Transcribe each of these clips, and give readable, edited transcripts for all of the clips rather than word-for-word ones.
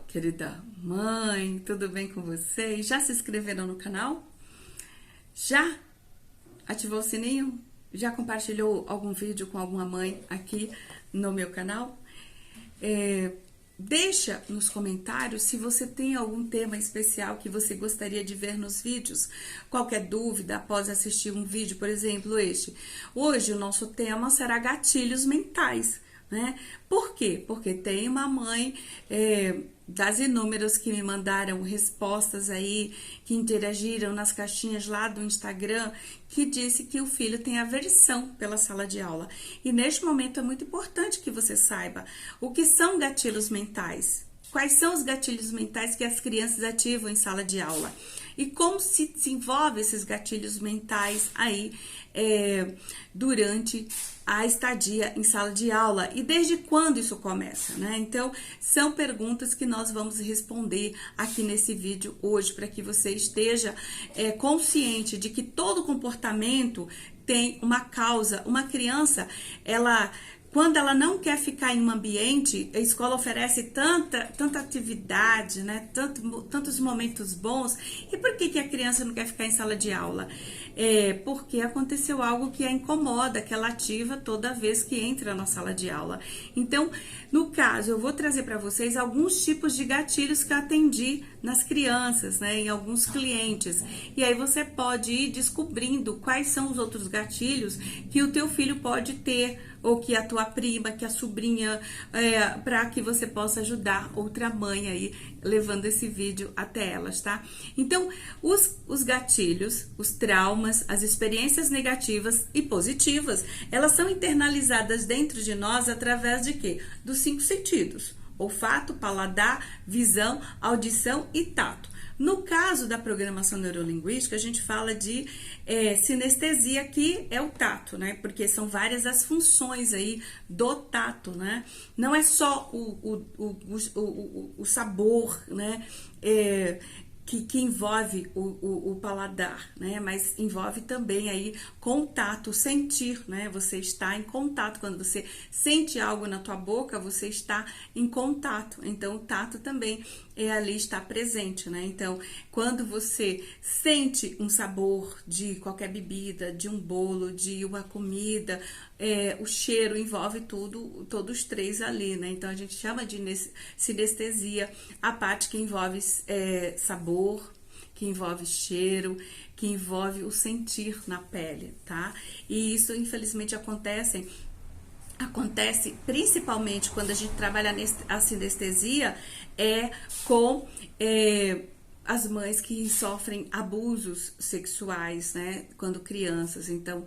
Querida mãe, tudo bem com vocês? Já se inscreveram no canal? Já ativou o sininho? Já compartilhou algum vídeo com alguma mãe aqui no meu canal? Deixa nos comentários se você tem algum tema especial que você gostaria de ver nos vídeos. Qualquer dúvida após assistir um vídeo, por exemplo, este. Hoje o nosso tema será gatilhos mentais, né? Por quê? Porque tem uma mãe das inúmeras que me mandaram respostas aí, que interagiram nas caixinhas lá do Instagram, que disse que o filho tem aversão pela sala de aula. E neste momento é muito importante que você saiba o que são gatilhos mentais. Quais são os gatilhos mentais que as crianças ativam em sala de aula? E como se desenvolve esses gatilhos mentais aí durante a estadia em sala de aula e desde quando isso começa, né? Então, são perguntas que nós vamos responder aqui nesse vídeo hoje, para que você esteja consciente de que todo comportamento tem uma causa. Uma criança, quando ela não quer ficar em um ambiente, a escola oferece tanta atividade, né? Tantos momentos bons. E por que a criança não quer ficar em sala de aula? Porque aconteceu algo que a incomoda, que ela ativa toda vez que entra na sala de aula. Então, no caso, eu vou trazer para vocês alguns tipos de gatilhos que eu atendi nas crianças, né? Em alguns clientes. E aí você pode ir descobrindo quais são os outros gatilhos que o teu filho pode ter, ou que a tua prima, que a sobrinha, para que você possa ajudar outra mãe aí, levando esse vídeo até elas, tá? Então, os gatilhos, os traumas, as experiências negativas e positivas, elas são internalizadas dentro de nós através de quê? Dos 5 sentidos: olfato, paladar, visão, audição e tato. No caso da programação neurolinguística, a gente fala de sinestesia, que é o tato, né? Porque são várias as funções aí do tato, né? Não é só o sabor, né? Que envolve o paladar, né? Mas envolve também aí contato, sentir, né? Você está em contato. Quando você sente algo na tua boca, você está em contato. Então, o tato também ali está presente, né? Então, quando você sente um sabor de qualquer bebida, de um bolo, de uma comida, o cheiro envolve todos os três ali, né? Então, a gente chama de sinestesia a parte que envolve sabor, que envolve cheiro, que envolve o sentir na pele, tá? E isso, infelizmente, acontece principalmente quando a gente trabalha a sinestesia com as mães que sofrem abusos sexuais, né, quando crianças. Então,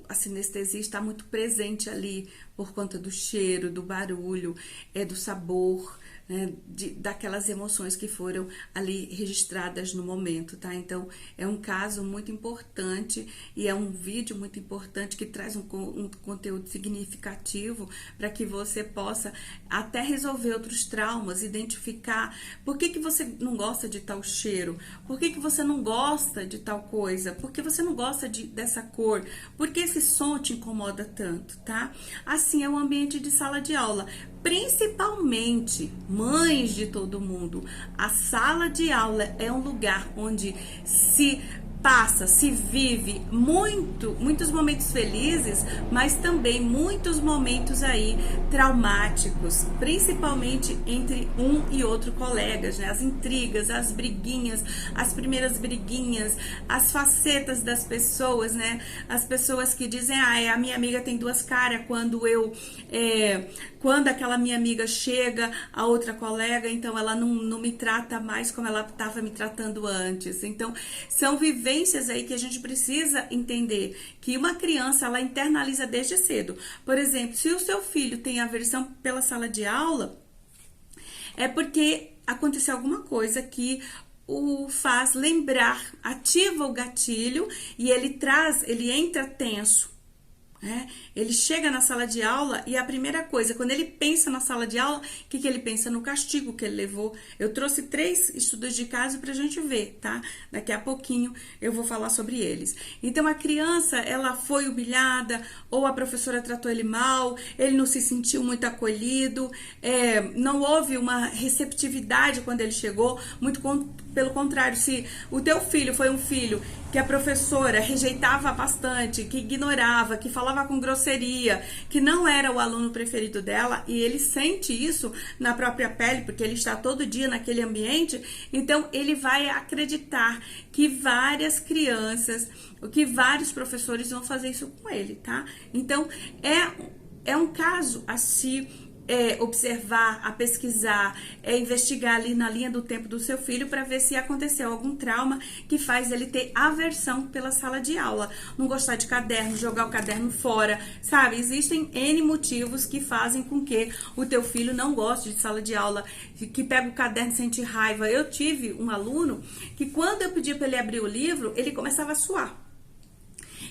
a sinestesia está muito presente ali por conta do cheiro, do barulho, do sabor, né, daquelas emoções que foram ali registradas no momento, tá? Então, é um caso muito importante e é um vídeo muito importante que traz um conteúdo significativo para que você possa até resolver outros traumas, identificar por que você não gosta de tal cheiro, por que você não gosta de tal coisa, por que você não gosta dessa cor, por que esse som te incomoda tanto, tá? Assim é o ambiente de sala de aula. Principalmente, mães de todo mundo, a sala de aula é um lugar onde se vive muitos momentos felizes, mas também muitos momentos aí traumáticos, principalmente entre um e outro colegas, né? As intrigas, as briguinhas, as primeiras briguinhas, as facetas das pessoas, né? As pessoas que dizem, a minha amiga tem duas caras, quando aquela minha amiga chega, a outra colega, então ela não me trata mais como ela estava me tratando antes. Então, são vivências aí que a gente precisa entender, que uma criança, ela internaliza desde cedo. Por exemplo, se o seu filho tem aversão pela sala de aula, é porque aconteceu alguma coisa que o faz lembrar, ativa o gatilho e ele entra tenso. né? Ele chega na sala de aula e a primeira coisa, quando ele pensa na sala de aula, o que ele pensa? No castigo que ele levou. Eu trouxe 3 estudos de caso pra gente ver, tá? Daqui a pouquinho eu vou falar sobre eles. Então, a criança, ela foi humilhada, ou a professora tratou ele mal, ele não se sentiu muito acolhido, não houve uma receptividade quando ele chegou, pelo contrário, se o teu filho foi um filho que a professora rejeitava bastante, que ignorava, que falava com grosseria, que não era o aluno preferido dela, e ele sente isso na própria pele, porque ele está todo dia naquele ambiente, então ele vai acreditar que várias crianças, que vários professores vão fazer isso com ele, tá? Então, é um caso a se observar, a pesquisar, investigar ali na linha do tempo do seu filho para ver se aconteceu algum trauma que faz ele ter aversão pela sala de aula, não gostar de caderno, jogar o caderno fora, sabe? Existem N motivos que fazem com que o teu filho não goste de sala de aula, que pega o caderno e sente raiva. Eu tive um aluno que quando eu pedia para ele abrir o livro, ele começava a suar.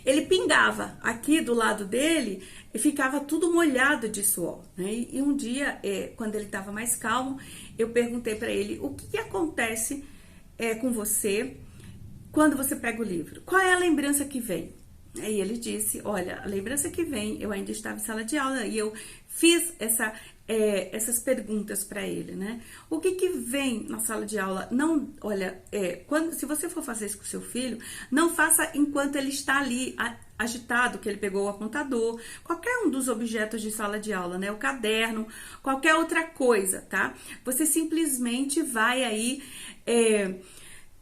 Ele pingava aqui do lado dele e ficava tudo molhado de suor, né? E um dia, quando ele estava mais calmo, eu perguntei para ele: o que acontece com você quando você pega o livro? Qual é a lembrança que vem? Aí ele disse: olha, a lembrança que vem, eu ainda estava em sala de aula e eu fiz essas perguntas para ele, né? O que vem na sala de aula? Não, olha, se você for fazer isso com seu filho, não faça enquanto ele está ali agitado, que ele pegou o apontador, qualquer um dos objetos de sala de aula, né? O caderno, qualquer outra coisa, tá? Você simplesmente vai aí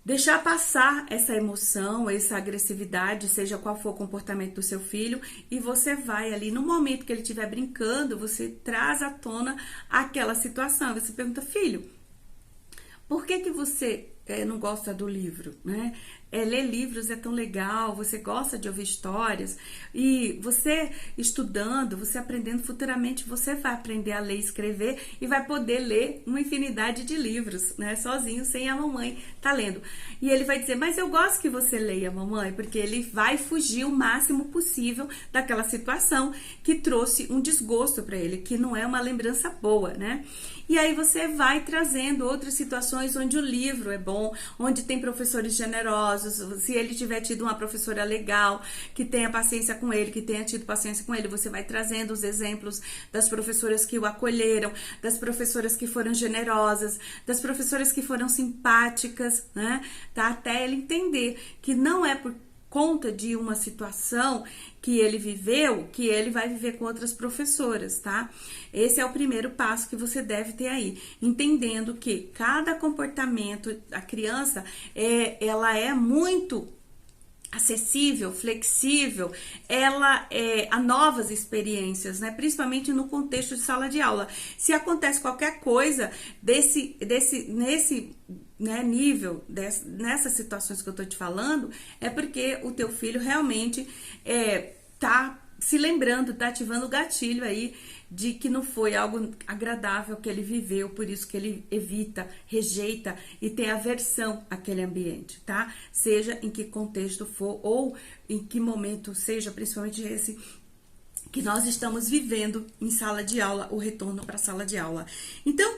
deixar passar essa emoção, essa agressividade, seja qual for o comportamento do seu filho, e você vai ali, no momento que ele estiver brincando, você traz à tona aquela situação. Você pergunta: filho, por que você não gosta do livro, né? Ler livros é tão legal, você gosta de ouvir histórias, e você estudando, você aprendendo, futuramente você vai aprender a ler e escrever e vai poder ler uma infinidade de livros, né? Sozinho, sem a mamãe tá lendo. E ele vai dizer: mas eu gosto que você leia, mamãe, porque ele vai fugir o máximo possível daquela situação que trouxe um desgosto para ele, que não é uma lembrança boa, né? E aí você vai trazendo outras situações onde o livro é bom, onde tem professores generosos. Se ele tiver tido uma professora legal, que tenha paciência com ele, que tenha tido paciência com ele, você vai trazendo os exemplos das professoras que o acolheram, das professoras que foram generosas, das professoras que foram simpáticas, né? Tá? Até ele entender que não é por conta de uma situação que ele viveu, que ele vai viver com outras professoras, tá? Esse é o primeiro passo que você deve ter aí, entendendo que cada comportamento da criança ela é muito acessível, flexível, ela a novas experiências, né? Principalmente no contexto de sala de aula. Se acontece qualquer coisa nesse né, nível, nessas situações que eu tô te falando, é porque o teu filho realmente tá se lembrando, tá ativando o gatilho aí de que não foi algo agradável que ele viveu, por isso que ele evita, rejeita e tem aversão àquele ambiente, tá? Seja em que contexto for ou em que momento seja, principalmente esse que nós estamos vivendo em sala de aula, o retorno para a sala de aula. Então,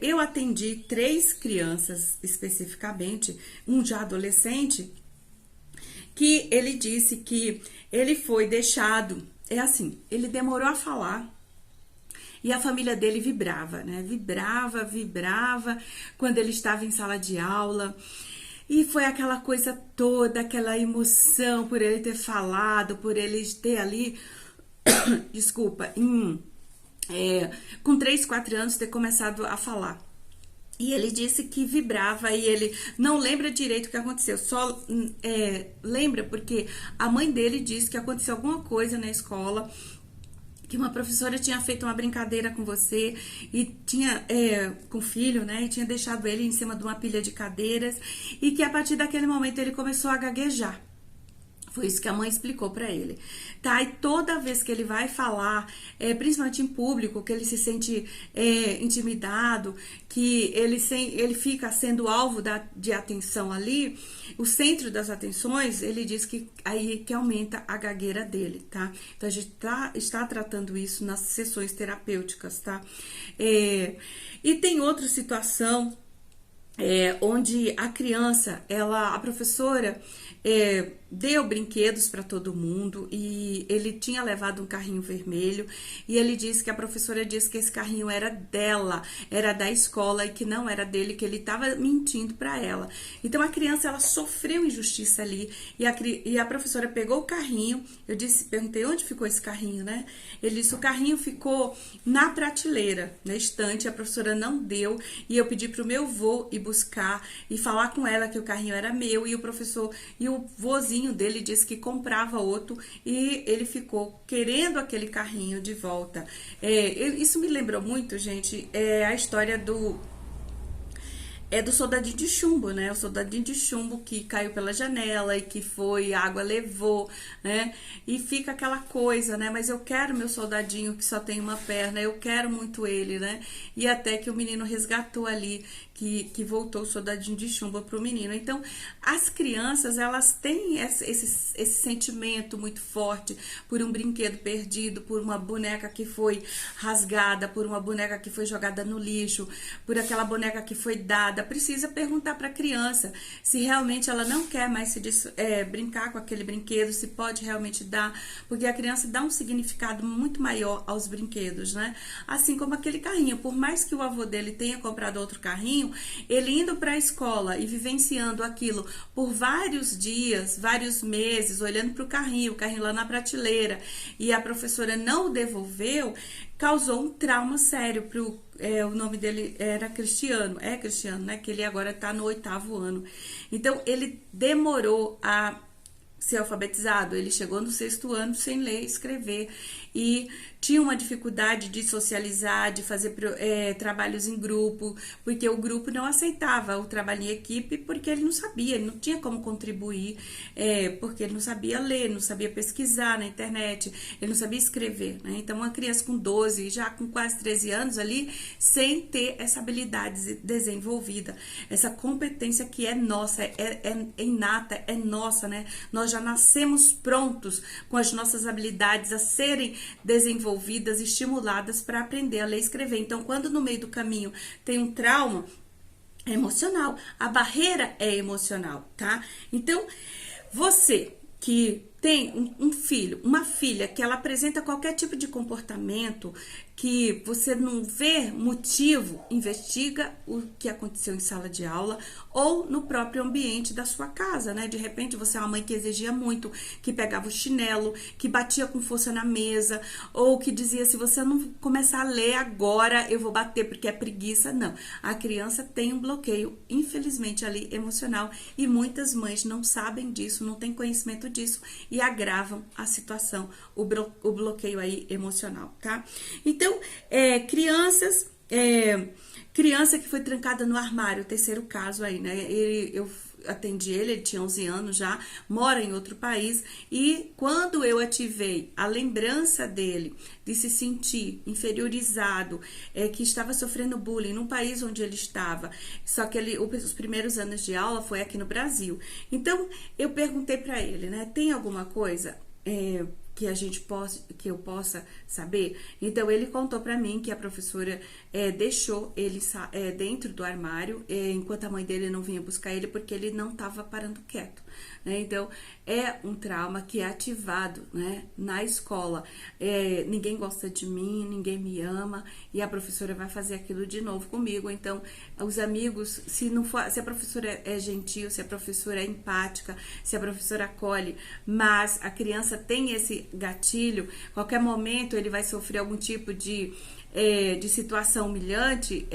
eu atendi 3 crianças especificamente, um já adolescente, que ele disse que ele foi deixado, ele demorou a falar e a família dele vibrava, né? Vibrava quando ele estava em sala de aula. E foi aquela coisa toda, aquela emoção por ele ter falado, por ele ter ali, desculpa, com 3, 4 anos ter começado a falar. E ele disse que vibrava e ele não lembra direito o que aconteceu, só lembra porque a mãe dele disse que aconteceu alguma coisa na escola, que uma professora tinha feito uma brincadeira com você e tinha com o filho, né, e tinha deixado ele em cima de uma pilha de cadeiras e que a partir daquele momento ele começou a gaguejar. Foi isso que a mãe explicou para ele, tá? E toda vez que ele vai falar, principalmente em público, que ele se sente intimidado, que ele fica sendo alvo de atenção ali, o centro das atenções, ele diz que aí que aumenta a gagueira dele, tá? Então a gente está tratando isso nas sessões terapêuticas, tá? E tem outra situação onde a criança, a professora deu brinquedos para todo mundo e ele tinha levado um carrinho vermelho e ele disse que a professora disse que esse carrinho era dela, era da escola e que não era dele, que ele estava mentindo para ela. Então a criança, ela sofreu injustiça ali e a professora pegou o carrinho. Eu perguntei onde ficou esse carrinho, né? Ele disse o carrinho ficou na prateleira, na estante, a professora não deu e eu pedi pro meu vô ir buscar e falar com ela que o carrinho era meu e o vozinho dele disse que comprava outro e ele ficou querendo aquele carrinho de volta. Isso me lembrou muito, gente, a história do soldadinho de chumbo, né? O soldadinho de chumbo que caiu pela janela e que a água levou, né? E fica aquela coisa, né? Mas eu quero meu soldadinho que só tem uma perna, eu quero muito ele, né? E até que o menino resgatou ali, que voltou o soldadinho de chumbo pro menino. Então, as crianças, elas têm esse sentimento muito forte por um brinquedo perdido, por uma boneca que foi rasgada, por uma boneca que foi jogada no lixo, por aquela boneca que foi dada. Precisa perguntar para a criança se realmente ela não quer mais brincar com aquele brinquedo, se pode realmente dar, porque a criança dá um significado muito maior aos brinquedos, né? Assim como aquele carrinho, por mais que o avô dele tenha comprado outro carrinho, ele indo para a escola e vivenciando aquilo por vários dias, vários meses, olhando para o carrinho lá na prateleira, e a professora não o devolveu, causou um trauma sério o nome dele era Cristiano, né? Que ele agora está no 8º ano. Então, ele demorou a ser alfabetizado, ele chegou no 6º ano sem ler e escrever e tinha uma dificuldade de socializar, de fazer trabalhos em grupo, porque o grupo não aceitava o trabalho em equipe, porque ele não sabia, ele não tinha como contribuir, porque ele não sabia ler, não sabia pesquisar na internet, ele não sabia escrever, né? Então, uma criança com 12, já com quase 13 anos ali, sem ter essa habilidade desenvolvida, essa competência que é nossa, é inata, é nossa, né? Nós já nascemos prontos com as nossas habilidades a serem desenvolvidas, estimuladas para aprender a ler e escrever. Então, quando no meio do caminho tem um trauma, é emocional. A barreira é emocional, tá? Então, você que tem um filho, uma filha que ela apresenta qualquer tipo de comportamento que você não vê motivo, investiga o que aconteceu em sala de aula ou no próprio ambiente da sua casa, né? De repente você é uma mãe que exigia muito, que pegava o chinelo, que batia com força na mesa, ou que dizia, se você não começar a ler agora, eu vou bater porque é preguiça. Não, a criança tem um bloqueio, infelizmente, ali emocional, e muitas mães não sabem disso, não têm conhecimento disso e agravam a situação, o bloqueio aí emocional, tá? Então, criança que foi trancada no armário, terceiro caso aí, né? Eu atendi ele tinha 11 anos já, mora em outro país, e quando eu ativei a lembrança dele de se sentir inferiorizado, que estava sofrendo bullying no país onde ele estava, só que os primeiros anos de aula foi aqui no Brasil. Então, eu perguntei para ele, né, tem alguma coisa que eu possa saber? Então, ele contou para mim que a professora deixou ele dentro do armário, enquanto a mãe dele não vinha buscar ele, porque ele não estava parando quieto, né? Então, é um trauma que é ativado, né, na escola. Ninguém gosta de mim, ninguém me ama, e a professora vai fazer aquilo de novo comigo. Então, os amigos, se a professora é gentil, se a professora é empática, se a professora acolhe, mas a criança tem esse gatilho, qualquer momento ele vai sofrer algum tipo de de situação humilhante,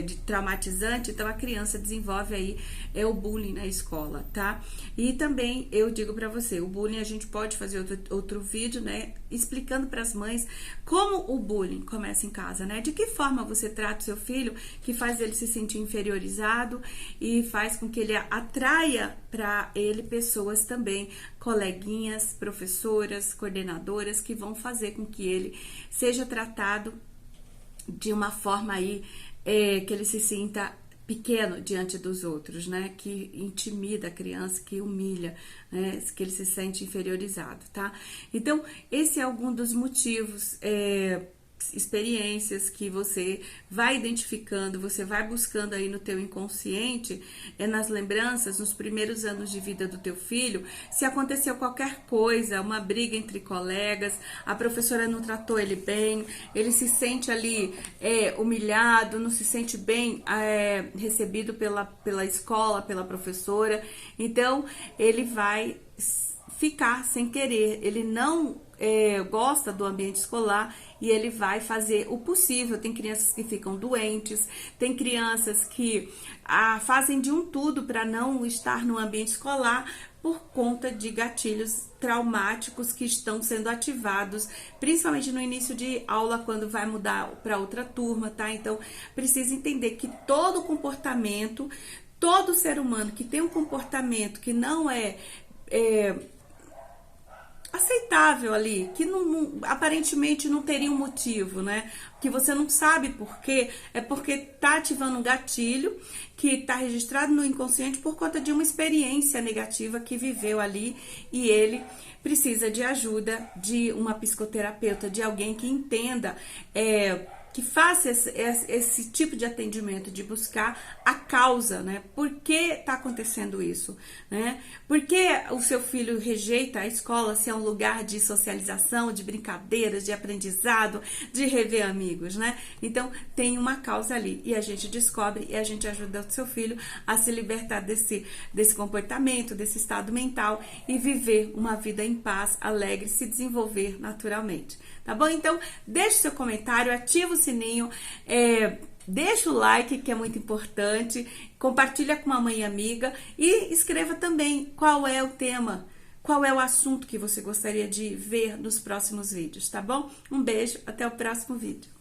de traumatizante, então a criança desenvolve aí o bullying na escola, tá? E também eu digo pra você, o bullying a gente pode fazer outro vídeo, né, explicando pras mães como o bullying começa em casa, né? De que forma você trata o seu filho que faz ele se sentir inferiorizado e faz com que ele atraia para ele pessoas também, coleguinhas, professoras, coordenadoras, que vão fazer com que ele seja tratado de uma forma aí que ele se sinta pequeno diante dos outros, né? Que intimida a criança, que humilha, né? Que ele se sente inferiorizado, tá? Então, esse é algum dos motivos, experiências que você vai identificando, você vai buscando aí no teu inconsciente, nas lembranças, nos primeiros anos de vida do teu filho, se aconteceu qualquer coisa, uma briga entre colegas, a professora não tratou ele bem, ele se sente ali humilhado, não se sente bem recebido pela escola, pela professora, então ele vai ficar sem querer, ele não gosta do ambiente escolar e ele vai fazer o possível. Tem crianças que ficam doentes, tem crianças que fazem de um tudo para não estar no ambiente escolar por conta de gatilhos traumáticos que estão sendo ativados, principalmente no início de aula, quando vai mudar para outra turma, tá? Então, precisa entender que todo comportamento, todo ser humano que tem um comportamento que não é aceitável ali, que aparentemente não teria um motivo, né? Que você não sabe por quê, é porque tá ativando um gatilho que tá registrado no inconsciente por conta de uma experiência negativa que viveu ali e ele precisa de ajuda de uma psicoterapeuta, de alguém que entenda, que faça esse tipo de atendimento, de buscar a causa, né? Por que tá acontecendo isso, né? Por que o seu filho rejeita a escola se é um lugar de socialização, de brincadeiras, de aprendizado, de rever amigos, né? Então, tem uma causa ali e a gente descobre e a gente ajuda o seu filho a se libertar desse comportamento, desse estado mental e viver uma vida em paz, alegre, se desenvolver naturalmente. Tá bom? Então, deixe seu comentário, ativa o sininho, deixa o like, que é muito importante, compartilha com uma mãe amiga e escreva também qual é o tema, qual é o assunto que você gostaria de ver nos próximos vídeos, tá bom? Um beijo, até o próximo vídeo.